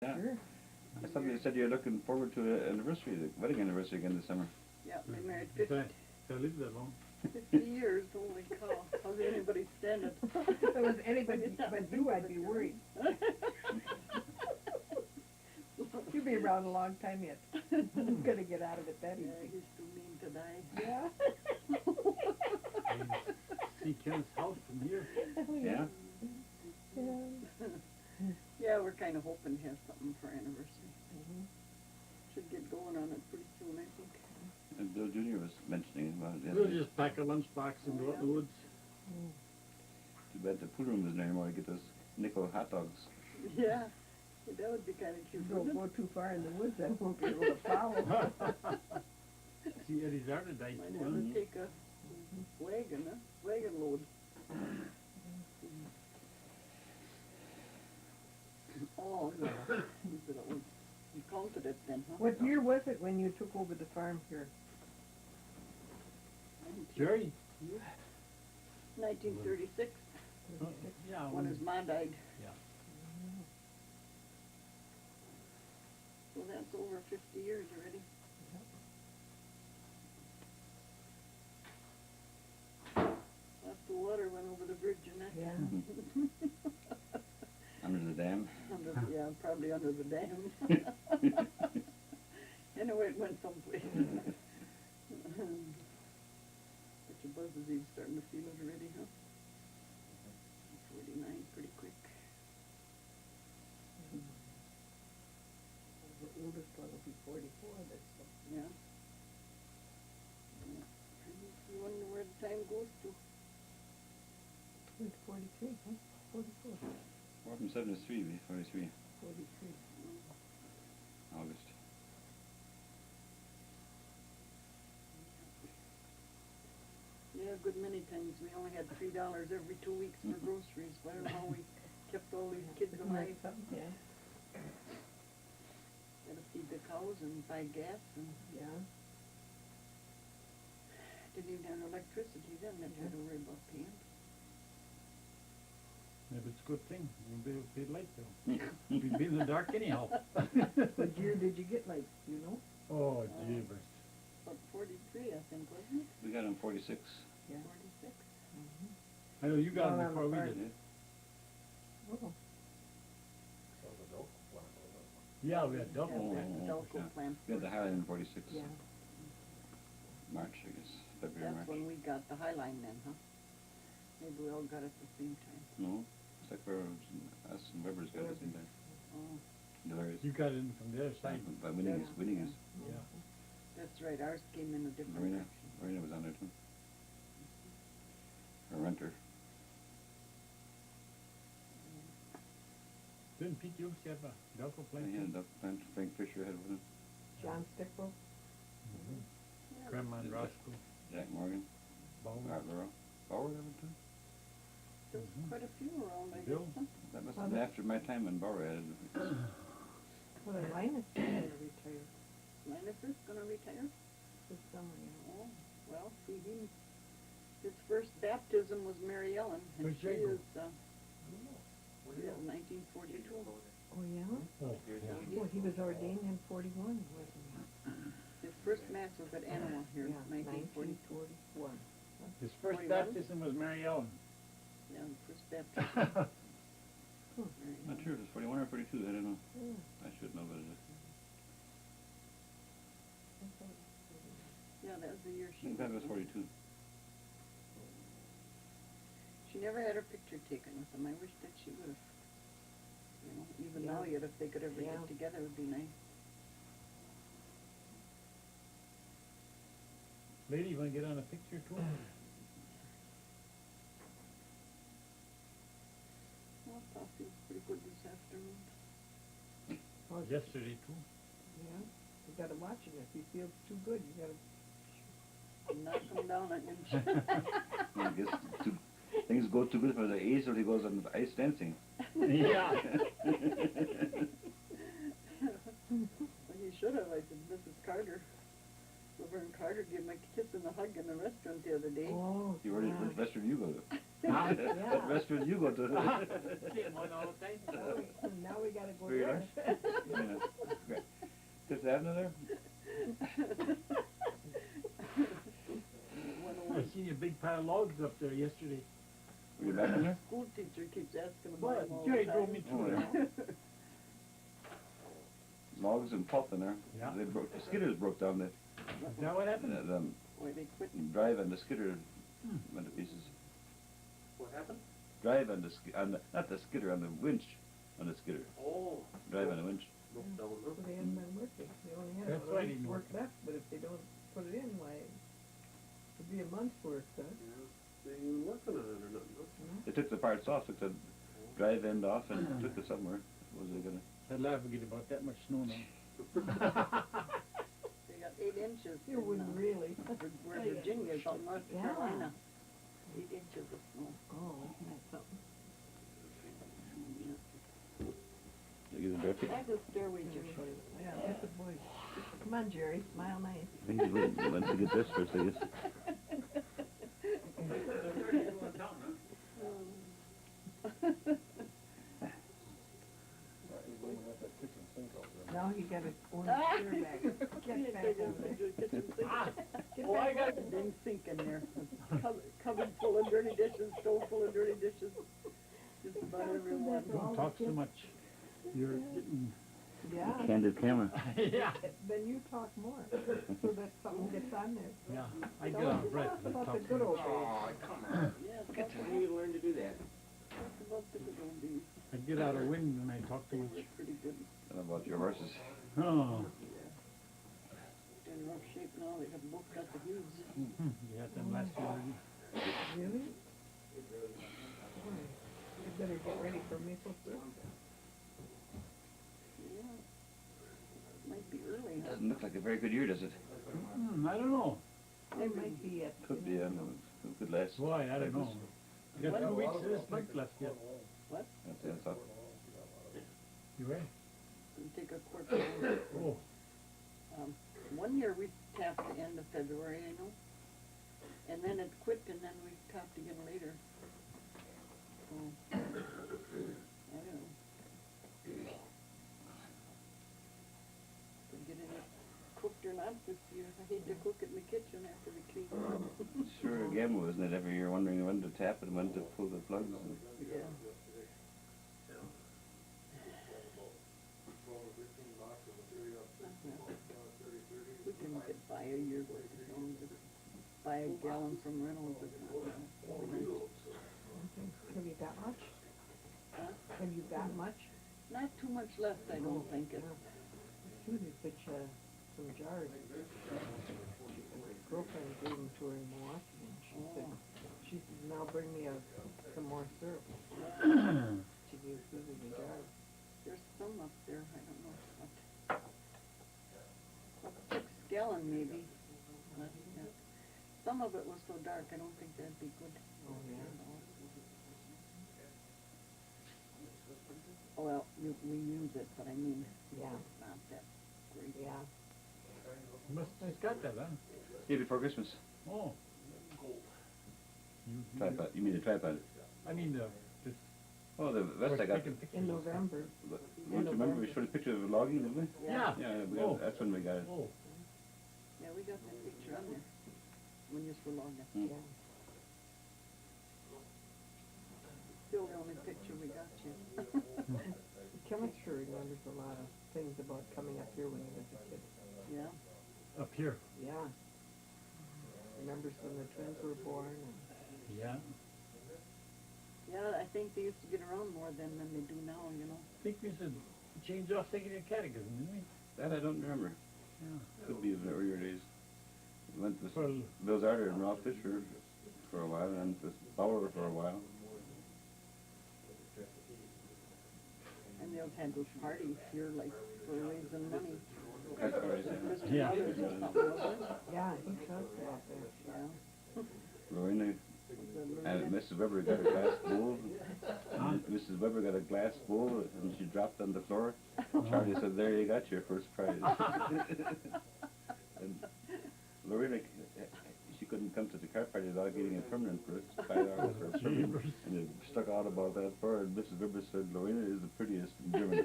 Yeah. Sure. Somebody said you're looking forward to an anniversary, the wedding anniversary again this summer. Yeah, we married If 50, I live that long. 50 years, holy cow. How's anybody stand it? If it was anybody but you, I'd be worried. You'll be around a long time yet. I'm gonna get out of it that Yeah, easy. he's too mean to die. Yeah. See Ken's house from here. Yeah? Yeah. Yeah, we're kind of hoping to have something for anniversary. Mhm. Should get going on it pretty soon, I think. And Bill Jr. was mentioning about it the We'll other day. just pack a lunchbox and go out in the woods. Too bad the pool room isn't there anymore to get those nickel hot dogs. Yeah, that would be kind of cute, Don't wouldn't go it? too far in the woods, I won't be able to follow. See Eddie's out today Might too, have huh? to take a wagon load. Oh, no. You counted it then, huh? What year was it when you took over the farm here? Jerry? 1936, Yeah, when his ma died. Yeah. So that's over 50 years already. After the water went over the bridge and that. Yeah. Under the dam. Yeah, probably under the dam. Anyway, it went someplace. But your buzzes, he's starting to feel it already, huh? 49, pretty quick. The oldest one will be 44 this year. Yeah. You wonder where the time goes to. It's 43, huh? 44. 4 from 7 to 3, 43, 43. August. Yeah, a good many times. We only had $3 every 2 weeks for groceries. I don't know how we kept all these kids Isn't alive. that something? Yeah. Had to feed the cows and buy gas, and Yeah. didn't even have electricity then that you had to worry about paying. Maybe it's a good thing. You'll be able to pay the light bill. We'd be in the dark anyhow. What year did you get lights, do you know? Oh, jeebus. About 43, I think, wasn't it? We got him 46. Yeah. 46. I know you got Down them on before the we farm. did. Oh. Yeah, we had Yeah, double. that's the Delco yeah. plant. We had the Highline in 46. Yeah. March, I guess. February, That's March. when we got the High Line then, huh? Maybe we all got it at the same time. No, it's like where us and Weber's got it at the same time. Oh, Delirious. You got it in from the other side. By Winningus, Yeah. Winningus. Yeah. that's right. Ours came in a different Marina, direction. Marina was on there too. A renter. Didn't Pete Hughes have a Delco And plant? he had a duck plant, Frank Fisher had one, John Stickle? Yeah, Grandma Andraschko. Jack Morgan, Bauer. Art Laurel. Bauer had one too? there's quite a few around, I Bill? guess. Huh? That must have been after my time when Bauer had it. Well, the Linus is gonna retire Linus is gonna retire. this summer, you know. Oh, well, see, his first baptism was Mary Ellen, and Where's she Jacob? is, yeah, 1942. Oh, yeah? Oh, yeah. Well, he was ordained in 41, wasn't His first mass was at Anawa he? here, Yeah, 1942. 1941. His first 41? baptism was Mary Ellen. Yeah, the first baptism. Mary Not Ellen. sure if it's 41 or 42, I don't know. Yeah. I should know, but it is. I thought it was 41. Yeah, that was the year I she think that was was. 42. She never had her picture taken with him. I wish that she would have. You know, even Yeah. now yet, if they could ever Yeah. get together, it would be nice. Lady, you want to get on a picture too? Well, coffee was pretty good this afternoon. Oh, Yesterday too. yeah. You gotta watch him. If he feels too good, you gotta... Knock him down an inch. I guess things go too good for the ace or he goes on ice dancing. Yeah. Well, he should have. I said, Mrs. Carter. Laverne Carter gave him a kiss and a hug in the restaurant the other day. Oh, You already, yeah. what restaurant you go to? Ah, What restaurant you go to? Same one all the time. Now we gotta go Very there. Avenue there? I seen a big pile of logs up there yesterday. Were you back in there? School teacher keeps asking about But them all Jerry the drove time. me Oh, through yeah. there. Logs and pulp in there. Yeah. They broke, the skidders broke down. Is that what happened? The Why they quit. drive and the skidder went to pieces. What happened? Drive and the, not the skidder, on the winch on the skidder. Oh, Drive and the winch. broke down, huh? They haven't been working, they only have That's a why I week's didn't work work. left, but if they don't put it in, why, it'd be a month's work, huh? They ain't even working on it or nothing, huh? They took the parts off, took the drive end off and took it somewhere. Was they gonna? I'd laugh to get about that much snow now. They got 8 inches. You in, wouldn't really. Where Virginia is, out North Yeah. Carolina. 8 inches of snow. Oh, that's something. They get a bear pick? Like the stairway just showed. Yeah, that's a boy. Come on, Jerry, smile nice. I think he went to get this first, I guess. Now he got his own chair back. Get back over there. Oh, I got a dang sink in there. Cupboard full of dirty dishes, stove full of dirty dishes. Just about everyone. Don't talk so much. You're getting... Yeah, Candid camera. Yeah. then you talk more, so that something gets on there. Yeah, I get out of breath. Talk when I about talk the so good old much. days. Come on. Yeah, Get talk time to learn to do that. about the good old days. I get out of wind when I talk too They much. were pretty good. And about your horses. Oh, In rough shape now, they have both got the hooves. you had them last year. Really? Boy, you better get ready for maple syrup. Yeah. Might be early, huh? Doesn't look like a very good year, does it? I don't know. They might be at. Could be, it could last. Boy, I don't know. You got 2 weeks of this month left yet. That's all. You ready? And take a quart of Oh, one year we tapped the end of February, I know. And then it quit and then we tapped again later. So, I don't know. Could get it cooked or not this year. I hate to cook it in the kitchen after we clean it up. Sure, a gamble, isn't it? Every year wondering when to tap it and when to pull the plugs. And Yeah. We can get by a year worth of film, just buy a gallon from Reynolds or something. Have you got much? Huh? Have you got much? Not too much left, I don't think. It. Susie put some jars. My girlfriend gave them to her in Milwaukee, and she said, now bring me some more syrup. She gave Susie the jars. There's some up there, I don't know what. A 6-gallon maybe. Less, yeah. Some of it was so dark, I don't think that'd be good. Oh, yeah. Well, we use it, but I mean, Yeah. it's not that great. Yeah. must have got that, huh? yeah, before Christmas. Oh. Tripod. You mean the tripod? I mean, this... Oh, the vest I got. taking pictures In of. November. Don't you remember we showed a picture of logging, didn't we? Yeah. Yeah, we got, Oh. that's when we got it. Oh, Yeah, we got that picture on there, when you were logging. Yeah. Still the only picture we got you. Chemist sure remembers a lot of things about coming up here when he was a kid. Yeah, up here. Yeah. Remembers when the twins were born and. Yeah. yeah, I think they used to get around more then than they do now, you know. I think we should change off taking your catechism, didn't we? That I don't remember. Yeah. Could be in the earlier days. We went with Well, Bill Zarder and Ralph Fisher for a while, and with Bauer for a while. And they'll have those parties here, like, for raising money. That's what I said. Christmas Yeah. mothers or something, wasn't it? Yeah, he talked about that. Yeah. Lorena The and Lorena. Mrs. Weber got a glass bowl. And Mrs. Weber got a glass bowl, and she dropped on the floor. Charlie said, "There you got your first prize." And Lorena, she couldn't come to the car party without getting a permanent for it, $5 for a permanent. Jeepers. And it stuck out about that far, and Mrs. Weber said, "Lorena is the prettiest in Germany."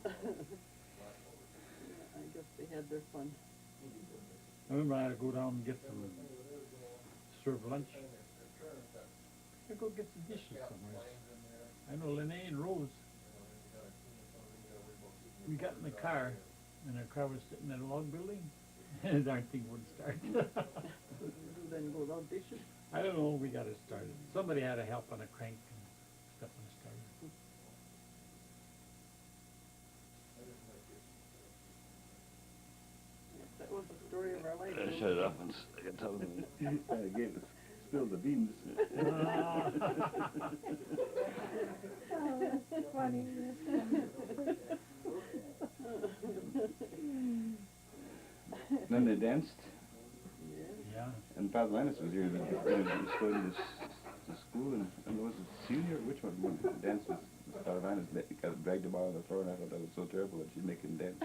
I guess they had their fun. I remember I had to go down and get some, serve lunch. I go get the dishes somewhere. I know Lene and Rose. We got in the car, and our car was sitting in a log building, and the darn thing wouldn't start. Then go without dishes. I don't know, we got it started. Somebody had to help on a crank and stuff when it started. That was the story of our life. Shut it off and I can tell them. Again, spill the beans. Oh, that's funny. Then they danced, Yeah. and Father Linus was here. He was going to school, and was it senior? Which one? Dance was Father Linus dragged him out on the floor, and I thought that was so terrible that she'd make him dance.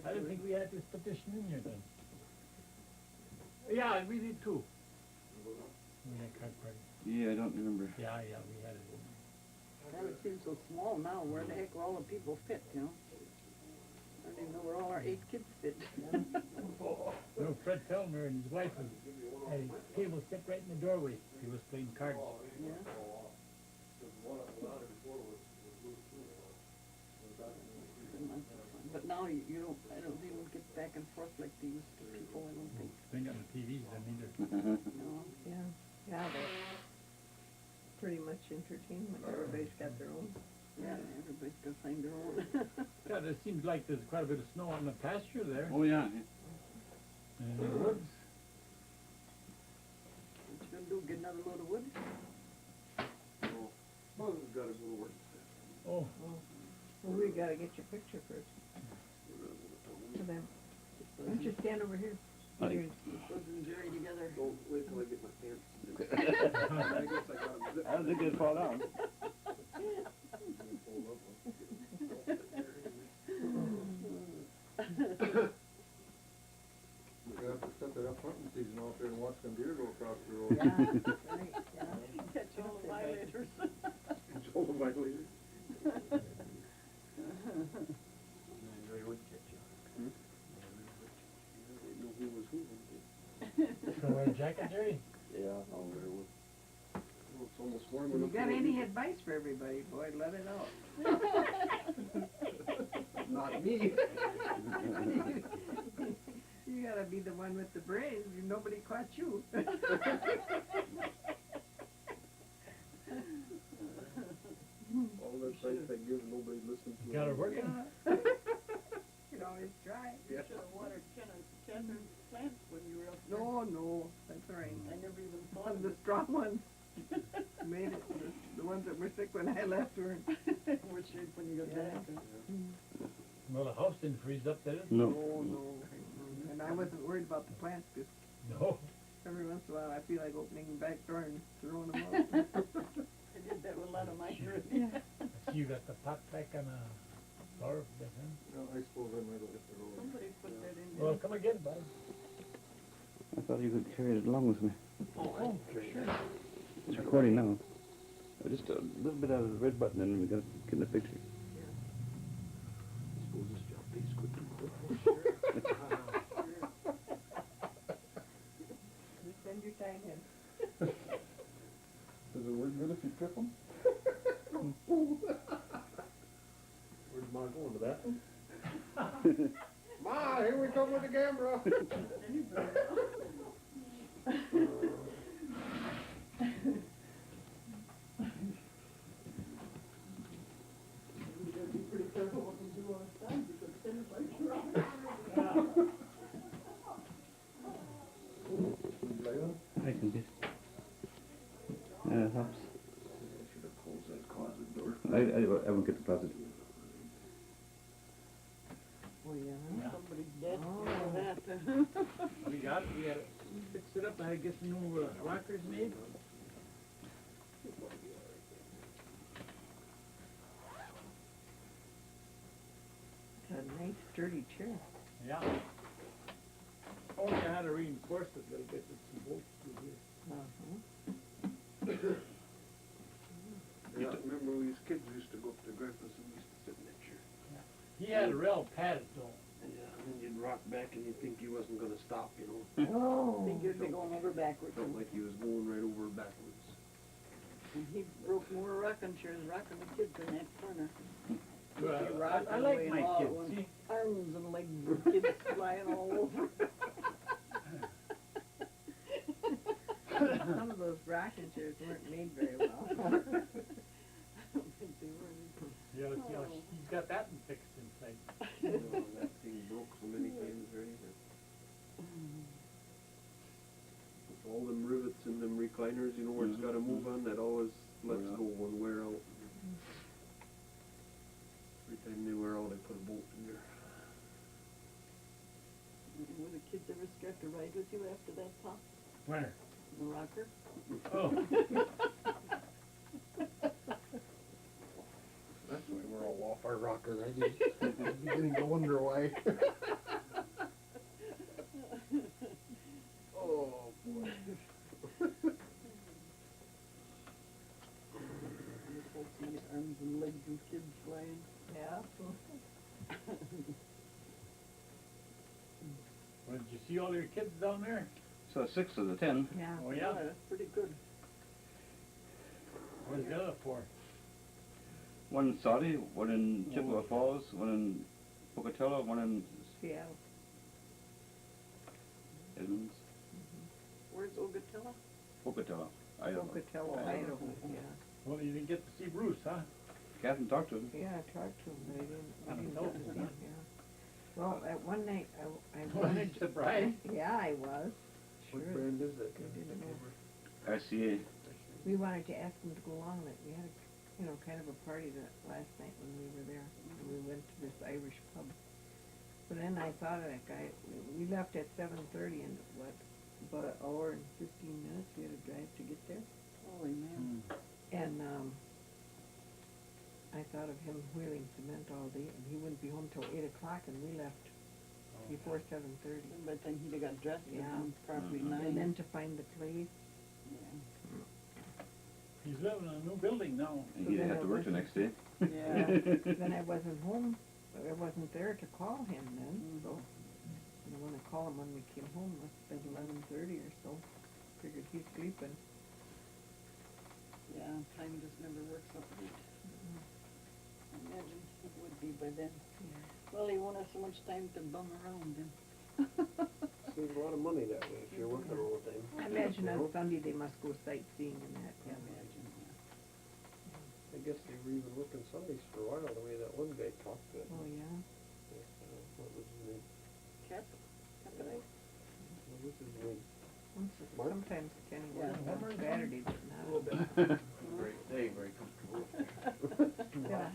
I didn't think we had this petition in here then. Yeah, we did too. We had card party. Yeah, I don't remember. Yeah, we had it in God, it seems so small now. Where the heck will all the people fit, you know? I don't even know where all our 8 kids fit. there. You know, Fred Fellmer and his wife had a table set right in the doorway. He was playing cards. Yeah. But now you don't, I don't even get back and forth like they used to people, I don't think. They ain't got no TVs then either. No. Yeah, they're pretty much entertainment. Everybody's got their own. Yeah, everybody's got to find their own. God, it seems like there's quite a bit of snow on the pasture there. Oh yeah. And in the woods. What you gonna do, get another load of wood? Mother's got to go to work. Oh, Well, we gotta get your picture first. For them. Why don't you stand over here? Aye. Here. Buzz and Jerry together. Don't wait till I get my pants. I guess I got them zipped. I don't think they'd fall down. We have to set that up hunting season out there and watch them deer go across the road. Yeah, right, yeah. Catch all the violators. It's all my lady. They would catch you. I didn't know who was who. so wear a jacket, Jerry? Yeah, I'll wear one. Oh, it's almost warm You enough. got to any wear advice for everybody, boy, let it out. Not me. You gotta be the one with the brains, nobody caught you. All that advice I give, nobody listens to. Got it working? You can always try. Yeah. Should have watered Catherine's plants when you were up there. No, that's all right. I never even thought One of of the it. strong ones made it. The ones that were sick when I left were. We're shape when you got Yeah. back. Well, the house didn't freeze up, did it? No. No. And I wasn't worried about the plants because No. every once in a while I feel like opening the back door and throwing them out. I did that with a lot of my years. I see you got the pot back on a flower bed, huh? No, I suppose I might have hit the road. Somebody put that in there. Well, come again, bud. I thought you could carry it along with me. Oh, sure. It's recording now. Just a little bit out of the red button, and we got to get in the picture. Suppose this job pays good. You send your time in. Does it work good if you trip them? Where's Ma going to that? Ma, here we come with the camera. You gotta be pretty careful what you do on the side because then it's like you're on. I can get. It helps. I should have closed that closet door. I won't get the closet. Oh, yeah. Somebody's dead Oh. for that. We got it. We had to fix it up. I had to get some new rockers made. It's a nice sturdy chair. Yeah. Only I had to reinforce it a little bit with some bolts through here. Uh-huh. had a rail padded though. Yeah, and then you'd rock back and you'd think he wasn't gonna stop, you know. I think you'd be going over backwards. Felt like he was going right over backwards. And he broke more rocking chairs rocking the kids in that corner. Well, He rocked I away like and my all at kids, once. see? Arms and legs of kids flying all over. Some of those rocking chairs weren't made very well. I don't think they were. You know, he's got that fixed inside. You know, that thing broke so many times, right? With all them rivets and them recliners, you know, where it's gotta move on, that always lets Yeah. go one wear out. Every time they wear out, I put a bolt in there. Were the kids ever scared to ride with you after that, Tom? Where? The rocker? Oh. That's why we're all off our rocker. I just beginning to wonder why. Oh boy. Just whole see arms and legs of kids flying. Yeah. Well, did you see all your kids down there? So 6 of the 10. Yeah. Oh, yeah? That's pretty good. Where's the other 4? One in Saudi, one in Chippewa Falls, one in Pocatello, one in Seattle. Edmonds. Where's Ogatilla? Pocatello, Idaho. Pocatello, Idaho. Idaho, yeah. Well, you didn't get to see Bruce, huh? Catherine talked to him. Yeah, I talked to him, but I didn't know. get to see him, yeah. Well, at one night, I Was wanted he surprised? Yeah, I was. Sure. What brand is that? I didn't know. RCA. We wanted to ask him to go along, that we had a, kind of a party that last night when we were there, and we went to this Irish pub. But then I thought of that guy, we left at 7:30, and what, about an hour and 15 minutes we had to drive to get there. Holy man. And, I thought of him wheeling cement all day, and he wouldn't be home till 8 o'clock, and we left before 7:30. And by the time he'd have got dressed, it'd Yeah. been probably Mhm. 9. And then to find the place. Yeah. He's living in a new building now. And he didn't have to work the next day. Yeah. Then I wasn't home, I wasn't there to call him then, so. And I wanna call him when we came home, must have been 11:30 or so. Figured he's sleeping. Yeah, time just never works out right. I imagine it would be by then. Well, he won't have so much time to bum around then. Saves a lot of money that way if you're working all the time. I imagine You on know? Sunday they must go sightseeing and that, I yeah. imagine, I guess they were even working Sundays for a while, the way that one guy talked to. Oh, yeah? What was his name? yeah. Capital. What was his name? Mark? Sometimes Kenny Yeah. works on Saturday, but A little not. bit. Very comfortable. Yeah.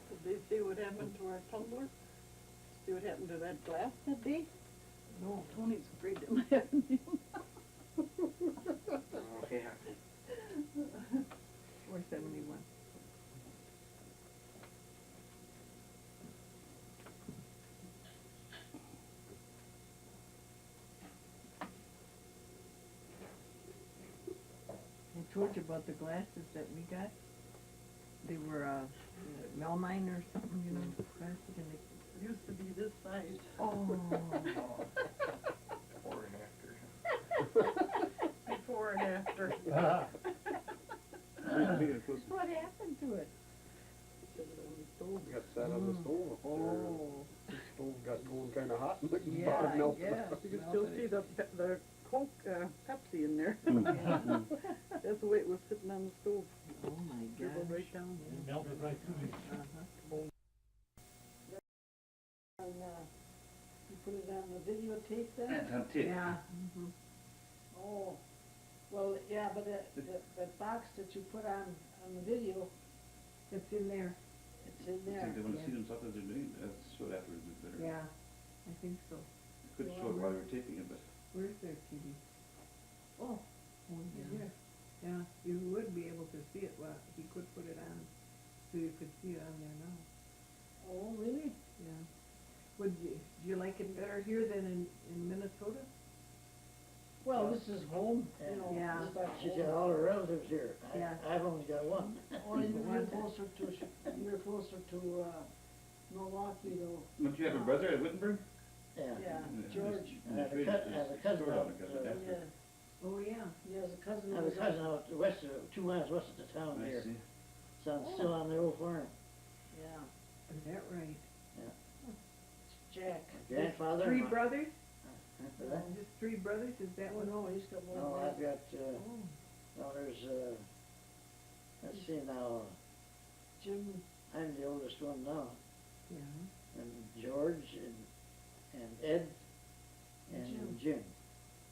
Did they see what happened to our tumbler? See what happened to that glass that day? No. Tony's afraid it might happen to him. Yeah. 471. I told you about the glasses that we got. They were, melamine or something, glasses, and they, Used to be this size. oh. Before and after. What happened to it? Got sat on the stove up there. Oh. The stove got going kinda hot and the Yeah, bottom I melted. guess. You can still see the Coke, Pepsi in there. Yeah. That's the way it was sitting on the stove. Oh, my Dribbled gosh. right down. It melted right through me. Uh-huh. And, you put it on the videotape then? Yeah. Mhm. Oh, well, yeah, but the box that you put on the video, It's in there. it's in I there. think they want to Yeah. see themselves as they're doing it. Show it afterwards is better. Yeah, I think so. Could show it while we were taping it, but Where's their TV? Oh, Oh, here. Yeah, you would be able to see it, well, he could put it on, so you could see it on there now. Oh, really? Yeah. Do you like it better here than in Minnesota? Well, this this is home, you know, Yeah. it's like She's home. got all her relatives here. Yeah. I've only got one. Oh, you're closer to, you're closer to, Milwaukee though. Don't you have a brother at Wittenberg? Yeah. Yeah, And George. I have a cousin out, Yeah, Oh, yeah. he has a cousin. I have a cousin out west of, 2 miles west of the town I here. see. So I'm still on the old farm. Yeah, Is that right? it's Jack. Grandfather. Three my- brothers? After that? Just three brothers, is that Oh, what? no, he's got more No, than I've that. got, Oh, well, there's, let's see now, Jim, I'm the oldest one now, yeah. and George and Ed and Jim. Jim.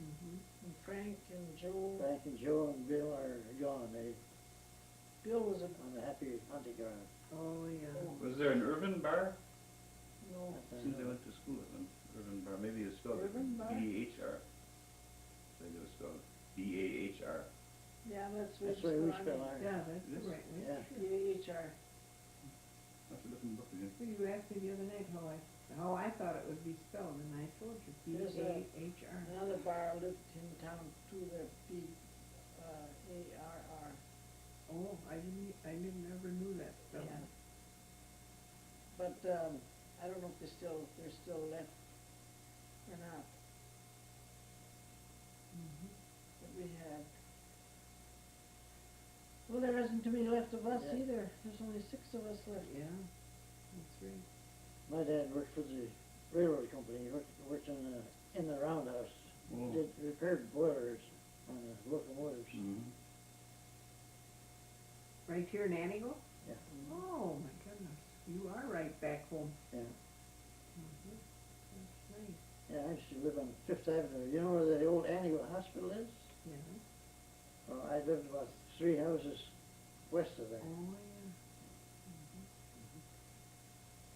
Mhm. and Frank and Joe. Frank and Joe and Bill are gone, they, Bill was a, on the happy hunting ground. Oh, yeah. Was there an urban bar? no, Since I went to school at them, urban bar, maybe it's spelled Urban bar? B-A-H-R. I think it was spelled B-A-H-R. yeah, that's That's what the way we it's spell called. ours. Yeah, that's Yes. the right way. Yeah. P-A-H-R. I have to look in the book again. Well, you asked me the other night how I thought it would be spelled, and I told you, There's a- B-A-H-R. Another bar lived in town too, the B-A-R-R. Oh, I never knew that spelling. Yeah. But, I don't know if they're still left or not, Mhm. but we had. Well, there isn't too many left of us Yeah. either, there's only 6 of us left. Yeah, that's right. My dad worked for the railroad company, he worked in the roundhouse, Oh. did repaired boilers on the locomotives. Mhm. Right here in Antigo? Yeah. Oh, my goodness, you are right back home. Yeah. Mhm. That's nice, Yeah, I used to live on Fifth Avenue. You know where the old Antigua Hospital is? yeah. Well, I lived about 3 houses west of Oh, there. yeah.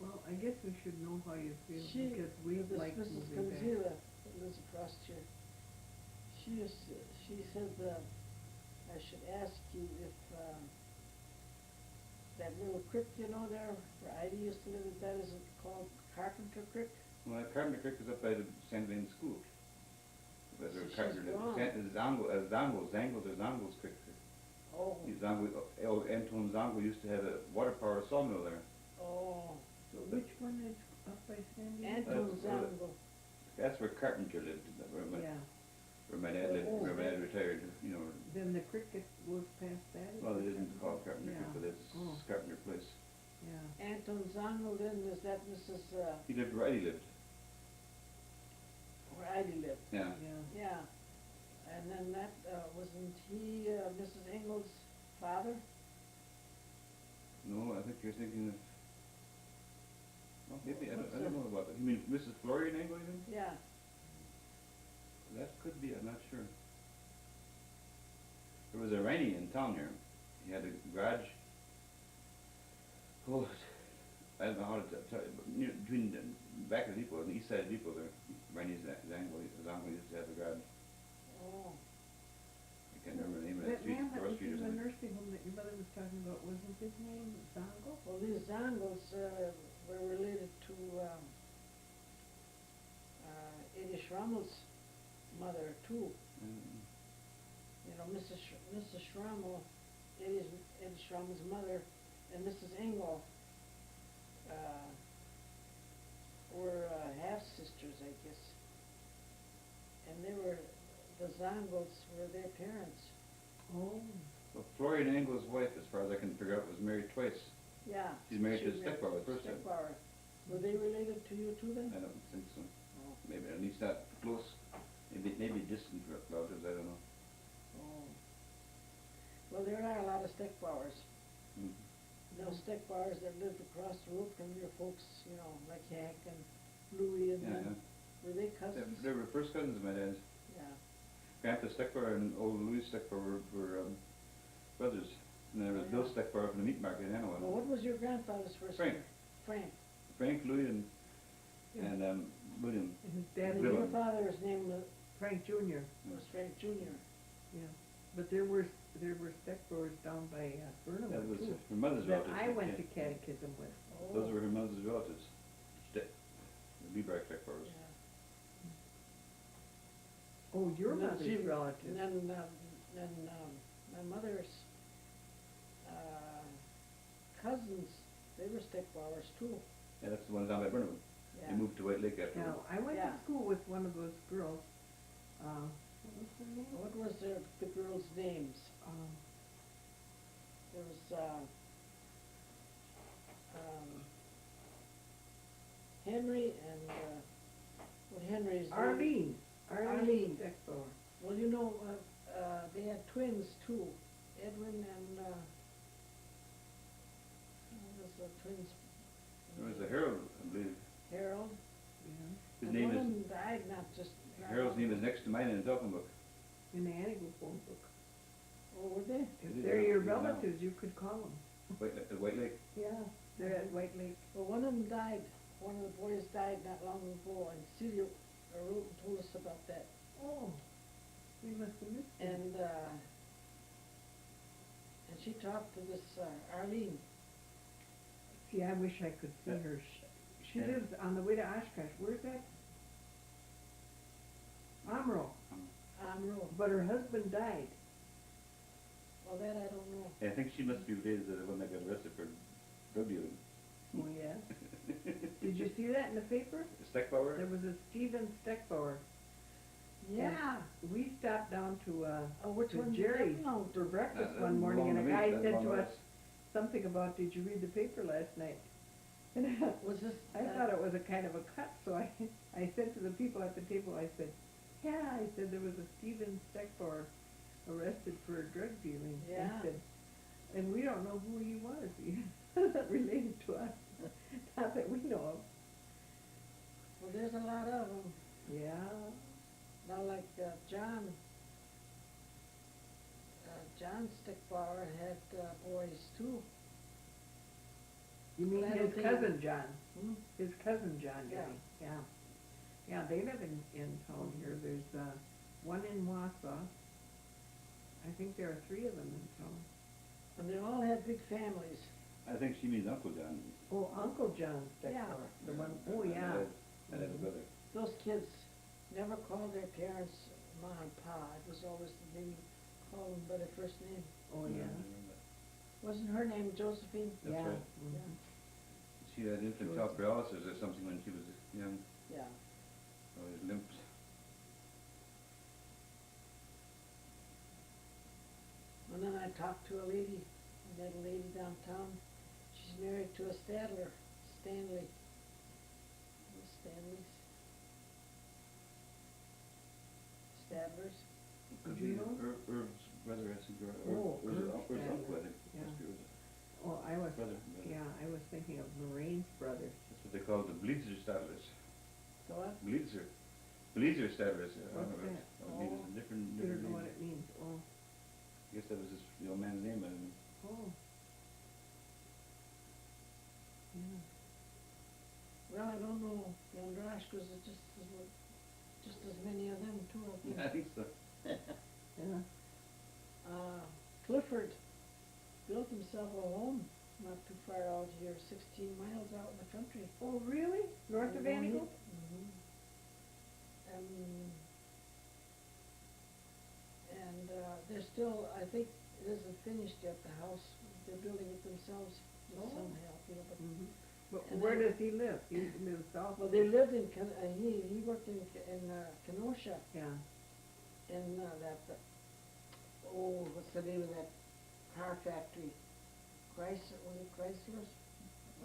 Well, I guess we should know how you feel, She, because we'd this like Mrs. moving back. Gonzila that lives across here, she said, I should ask you if, that little creek, you know, there, where Ida used to live, that isn't called Carpenter Creek? Well, Carpenter Creek is up by the St. Lane School. Where So the she's Carpenter, gone. there's Zangles Creek. Oh, Anton Zango used to have a water power sawmill there. oh, So Which one is up by San Diego? Anton That's, Zango. That's where Carpenter lived, Yeah, where my dad lived, Oh. where my dad retired, you know. then the cricket was past that? is Well, it it? isn't called Carpenter Creek, Yeah. but it's Oh. Carpenter Place. Yeah, Anton Zango then, is that Mrs., He lived where Eddie lived, where Ida lived? yeah. yeah. Yeah, and then that, wasn't he, Mrs. Engel's father? No, I think you're thinking of, well, maybe, I don't know about that. You mean Mrs. Florian Engel, you mean? Yeah, That could be, I'm not sure. There was a Rainey in town here. He had a garage. Oh, I don't know how to tell you, but between the back of the depot and the east side of the depot there, Rainey's Zango used to have a garage. oh, I can't remember the name of that That street, man that Door was Street or in the something. nursing home that your mother was talking about, wasn't his name Zongo? well, these Zangos, were related to, Eddie Schrammel's mother too. Mm. You know, Mrs. Schrammel, Eddie Schrammel's mother, and Mrs. Engel, were, half-sisters, I guess. And the Zangos were their parents. Oh, Well, Florian Engel's wife, as far as I can figure out, was married twice. Yeah. She's married to she Steckbauer the first time. Steckbauer. Were they related to you too then? I don't think so. Oh. Maybe at least not close. Maybe distant relatives. I don't know. Oh. Well, there are a lot of Steckbauers. Mm. Those Steckbauers that lived across the road from your folks, you know, like Hank and Louie and Yeah, them. Were they yeah. cousins? They were first cousins of my dad's. Yeah. Grandpa Steckbauer and old Louis Steckbauer were brothers. And there was Oh, Bill yeah. Steckbauer from the meat market in Anaheim. Well, what was your grandfather's first Frank. name? Frank. Frank, Louis, and William. and his daddy, Bill. Your father's name Frank Jr., was Frank Jr. yeah. But there were Steckbauers down by Burnham That was too, her mother's that relatives. I went yeah. to catechism with. Oh. Those were her mother's relatives. The Beebright Steckbauers. Yeah. Oh, your And then mother's she- relative. And then, my mother's, cousins, they were stick ballers too. Yeah, that's the one down by Burnham. Yeah. They moved to White Lake after. Now, I went to Yeah. school with one of those girls, what was her name? What was the girls' names? Um, There was, Henry and, what Henry's name? Arlene Arlene. Steckbauer. Well, you know, they had twins too, Edwin and, what was the twins? There was a Harold, I believe. Harold. Yeah. His And name one is, of them died not Harold's name long is next to mine in the talking book. In the Antigo phone book. ago. Oh, were they? If It is they're out your here now. relatives, you could call them. White Lake. Yeah, they're at White Lake. Well, one of them died, one of the boys died not long ago, and Celia wrote and told us about that. Oh, we must have missed it. And she talked to this Arlene. See, I wish I could see her. She Yeah. lives on the way to Oshkosh. Where's that? Amro. Road. But her husband died. Well, that I don't know. I think she must be related to the one that got arrested for drug dealing. Oh, yeah. Did you see that in the paper? Steckbauer? There was a Stephen Steckbauer. Yeah. We stopped down to, Oh, which to one did you Jerry's get now? for breakfast That- one that morning, and a long guy that said long to us ways. something about, did you read the paper last night? And Was this? I thought it was a kind of a cut, so I said to the people at the table, I said, yeah, I said there was a Stephen Steckbauer arrested for drug dealing. Yeah. I said, and we don't know who he was. He wasn't related to us, not that we know of. Well, there's a lot of them. Yeah. Now, like John Stickbauer had boys too. You mean But I his don't think- cousin John? Hmm? His cousin John, Yeah. Debbie, yeah. Yeah, they live in town here. There's, one in Wausau. I think there are 3 of them in town. And they all had big families. I think she means Uncle John. Oh, Uncle John Steckbauer, Yeah. the one, oh, yeah. I had a brother. Those kids never called their parents Ma and Pa. It was always the name, called them by their first name. Oh, I yeah. remember. Wasn't her name Josephine? That's Yeah. right. Mhm. She had infantile paralysis or something when she was young, Yeah. always limped. And then I talked to a lady, I met a lady downtown. She's married to a Stanley. The Stanleys. Stadlers. Did you know? Irv's brother, I think, Oh, or was it Irv Irv's Stadler. uncle, I think. Yeah. Must be Irv's Oh, I was, brother. yeah, I was thinking of Lorraine's brother. That's what they call the Blitzer Stadlers. So what? Blitzer Stadlers. I What's don't know. that? I mean, it's a I different don't know what name. it means, oh, I guess that was his, the old man's name, I don't know. oh. Yeah. Well, I don't know. The Andraschkos are just as many of them too, I think. I think so. Yeah. Clifford built himself a home not too far out here, 16 miles out in the country. Oh, really? North of Antigo? Mm-hmm. And they're still, I think it isn't finished yet, the house. They're building it themselves with Oh. some help, you know, but Mhm. But And where then- does he live? He lives south? well, they lived in, he worked in Kenosha, Yeah. in that, what's the name of that car factory? Chrysler, was it Chrysler's?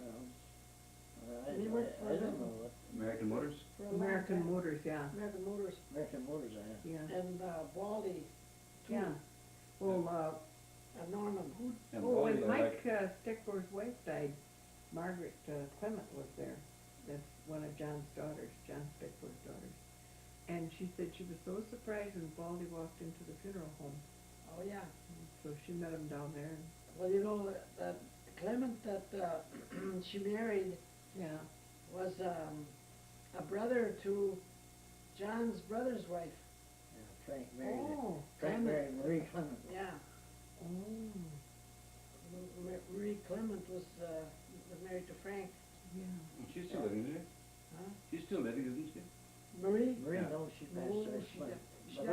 Well, He worked for I don't them. know what, American Motors? For a long American time. Motors, yeah, American Motors, American Motors, I have. yeah, and Baldy, too, yeah. Well, and Norman. And oh, Baldy, when I Mike like- Steckbauer's wife died, Margaret Clement was there. That's one of John's daughters, John Steckbauer's daughters. And she said she was so surprised when Baldy walked into the funeral home. Oh, yeah. So she met him down there. Well, you know, that Clement that she married Yeah. was a brother to John's brother's wife. Yeah, Frank married, Oh, Frank married Marie Clement. Yeah. oh, Marie Clement was married to Frank. yeah. She's still living, isn't she? Huh? She's still living, isn't she? Marie? Marie, Yeah. no, she passed No, away. she but- died- she but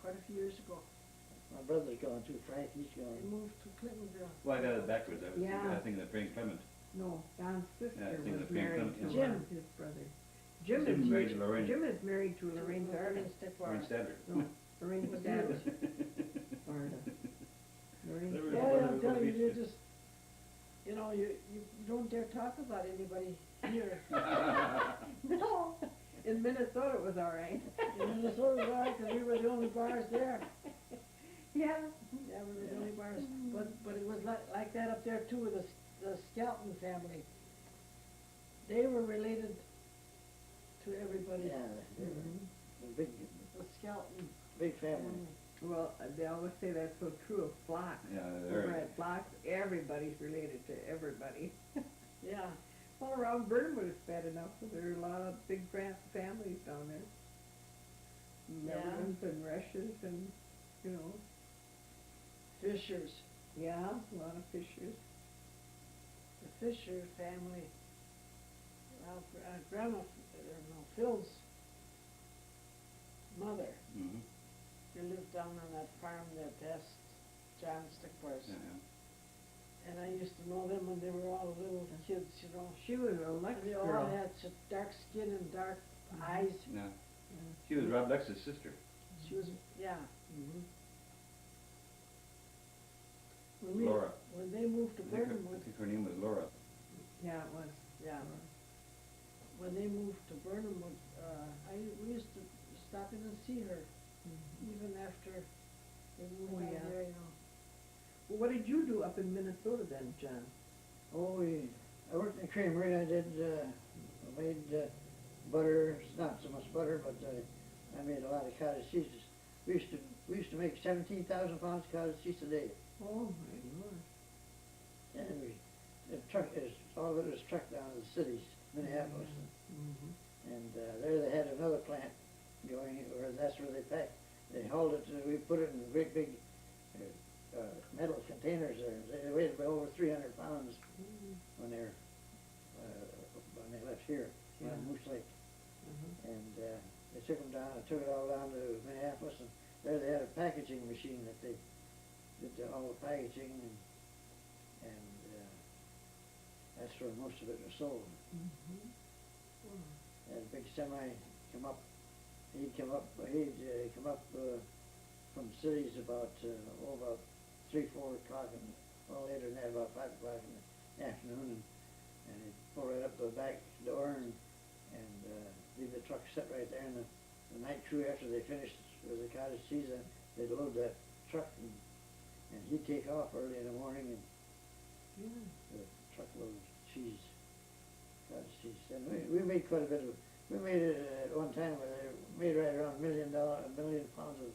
quite a few years ago. My brother's gone too, Frank, he's They gone. moved to Clintonville. Well, I got it backwards. I was Yeah. thinking of Frank Clement. No, Don's sister Yeah, I think was the Frank married Clement, to yeah. his brother. Jim Jim married to Lorraine. Jim is married to Lorraine Garden. Lorraine Stickbar. Orange Standard. No, Lorraine Was Stavis. it? Florida. Lorraine There was Yeah, one I'm of telling you, those you beaches. just, you know, you don't dare talk about anybody here. No, in Minnesota it was all right. In Minnesota, right, 'cause we were the only bars there. Yeah. Yeah, we were the only bars. But it was like that up there too with the Skelton family. They were related to everybody. Yeah, they're a big, The Skelton big family. family. Well, they always say that's so true of Flocks. Yeah, Over they're, at Flocks, everybody's related to everybody. Yeah. Well, around Burnwood is bad enough, so there are a lot of big families down there. Yeah. Melvins and Rushes and, you know, Fishers. yeah, a lot of Fishers. The Fisher family. Well, Grandma, no, Phil's mother, mhm, they lived down on that farm there past John Stickbar's. yeah, And I used to know them when they were all little kids, you know. She was a Lex And they all girl. had such dark skin and dark eyes. yeah. She was Rob Lex's sister. She was, yeah. Mhm. Laura. When they moved to I think Burnhamwood, her name was Laura. Yeah, it was. yeah, when they moved to Burnhamwood, we used to stop in and see her, even after they moved Oh, out yeah. there, you know. Well, what did you do up in Minnesota then, John? Oh, I worked in the creamery, I made butter, not so much butter, but I made a lot of cottage cheeses. We used to make 17,000 pounds of cottage cheese a day. Oh, my Lord. And all of it was trucked down to the cities, Minneapolis. Mm-hmm. And there they had another plant going, or that's where they packed. They hauled it, we put it in great big metal containers there. They weighed about over 300 pounds when they left here, Yeah. on Moose Lake. Mm-hmm. And they took them down, took it all down to Minneapolis, and there they had a packaging machine that they did all the packaging, and that's where most of it was sold. Mm-hmm. Had a big semi come up, he'd come up from the cities about 3, 4 o'clock, well later than that, about 5 o'clock in the afternoon, and he'd pull right up to the back door and leave the truck sit right there, and the night crew, after they finished with the cottage cheese, they'd load that truck, and he'd take off early in the morning, and the truckload of cheese, cottage cheese. And we made quite a bit of, we made it at one time where they made right around $1 million pounds of